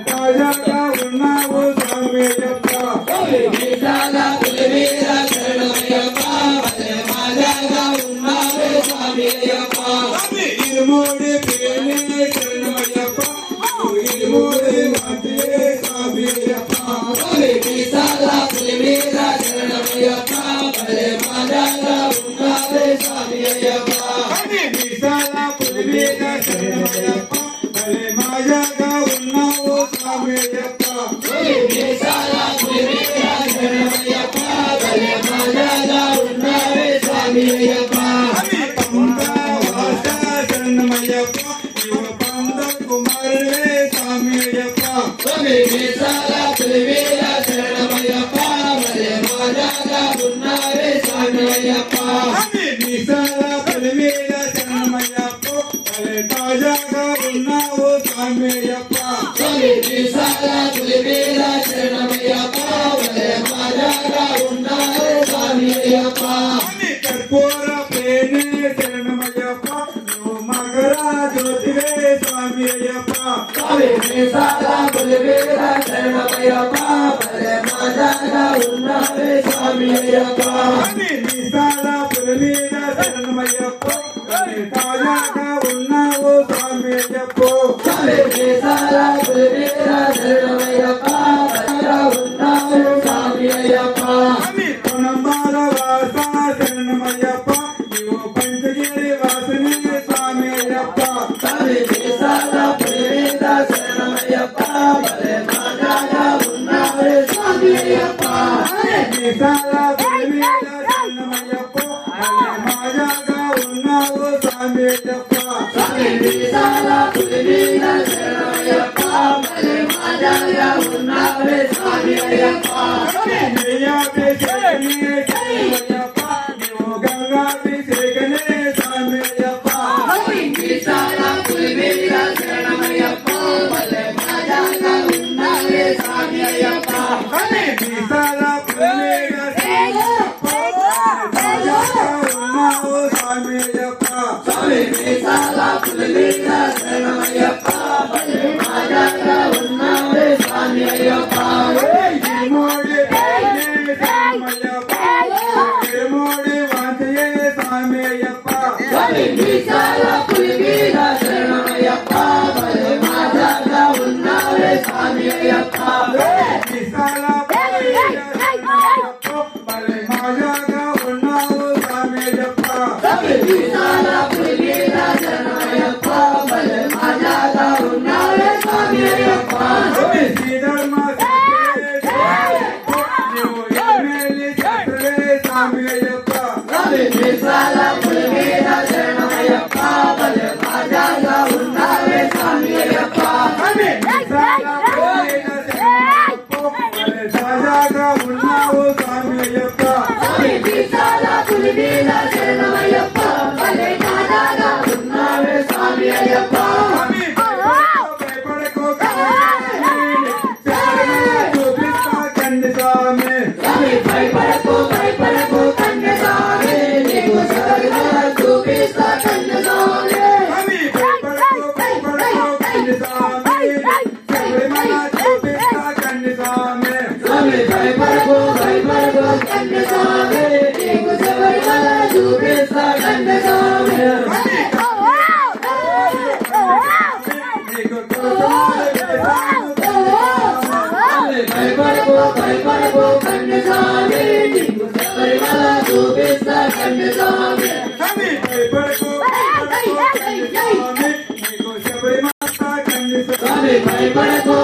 తాజాగా ఉన్నావు స్వామియప్ప ఇరుమూడి పేరే శరణమయ్యప్ప ఇరుమూడి మాతియే స్వామియప్ప విశాల పులి మీద శరణమయ్యప్ప భలే మాజాగా ఉన్నావు స్వామియప్ప శరణమయ్యప్ప యువ పంద కుమారుడే స్వామియప్ప విశాల పులి మీద శరణమయ్యప్ప భలే మాజాగా ఉన్నావే స్వామియప్ప విశాల పులి మీద శరణమయ్యప్ప భలే తాజాగా ఉన్నావు స్వామియప్ప విశాల పులి మీద శరణమయ్యప్ప భలే మాజాగా ఉన్నావే స్వామియప్ప కర్పూర ప్రేమే శరణమయ్యప్ప నువ్వు మకర జ్యోతివే స్వామియప్ప విశాల పులి మీద శరణమయ్యప్ప భలే మాజాగా ఉన్నావే స్వామియప్ప విశాల పులి మీద శరణమయ్యప్ప భలే తాజాగా ఉన్నావు స్వామియప్ప విశాల పులి మీద శరణమయ్యప్ప తాజాగా ఉన్నావు స్వామియప్ప కొనంబాల వాస శరణమయ్యప్ప నీవు పంచగిరి వాసనే స్వామియప్ప విశాల పులి మీద శరణమయ్యప్ప భలే మాజాగా ఉన్నావే స్వామియప్ప విశాల పులి మీద శరణమయ్యప్ప భలే మాజాగా ఉన్నావు స్వామియప్ప విశాల పులి మీద శరణమయ్యప్ప భలే మాజాగా ఉన్నావే స్వామియప్ప శరణమయ్యప్ప నీవు గంగాభిషేకనే స్వామియప్ప విశాల పులి మీద శరణమయ్యప్ప భలే మాజాగా ఉన్నావే స్వామియప్ప విశాల పులి మీద శరణమయ్యప్ప తాజాగా ఉన్నావు స్వామియప్ప విశాల పులి మీద శరణమయ్యప్ప భలే మాజాగా ఉన్నావే స్వామియప్ప ఇరుమూడి పేరే శరణమయ్యప్ప ఇరుమూడి వాంఛయే స్వామియప్ప విశాల పులి మీద శరణమయ్యప్ప భలే మాజాగా ఉన్నావే స్వామియప్ప విశాల పులి మీద శరణమయ్యప్ప భలే మాజాగా ఉన్నావు స్వామియప్ప విశాల పులి మీద శరణమయ్యప్ప భలే మాజాగా ఉన్నావే స్వామియప్ప శ్రీధర్మ నీవు ఎమ్మెల్యే శత్రువే స్వామియప్ప విశాల పులి మీద శరణమయ్యప్ప భలే మాజాగా ఉన్నావే స్వామియప్ప విశాల పులి మీద శరణమయ్యప్ప భలే తాజాగా ఉన్నావు స్వామియప్ప విశాల పులి మీద శరణమయ్యప్ప భలే తాజాగా ఉన్నావే స్వామియప్ప భయపడకు చూపిస్తా కండి స్వామి భయపడకు కండి స్వామి నీకు శబరిమల చూపిస్తా కండి స్వామి భయపడకు కండి స్వామి శబరిమల చూపిస్తా కండి స్వామి భయపడకు కండి స్వామి నీకు శబరిమల చూపిస్తా కండి స్వామి భయపడకు కండి స్వామి నీకు శబరిమల చూపిస్తా కండి స్వామి భయపడకు కండి స్వామి నీకు శబరిమల కండి స్వామి భయపడకు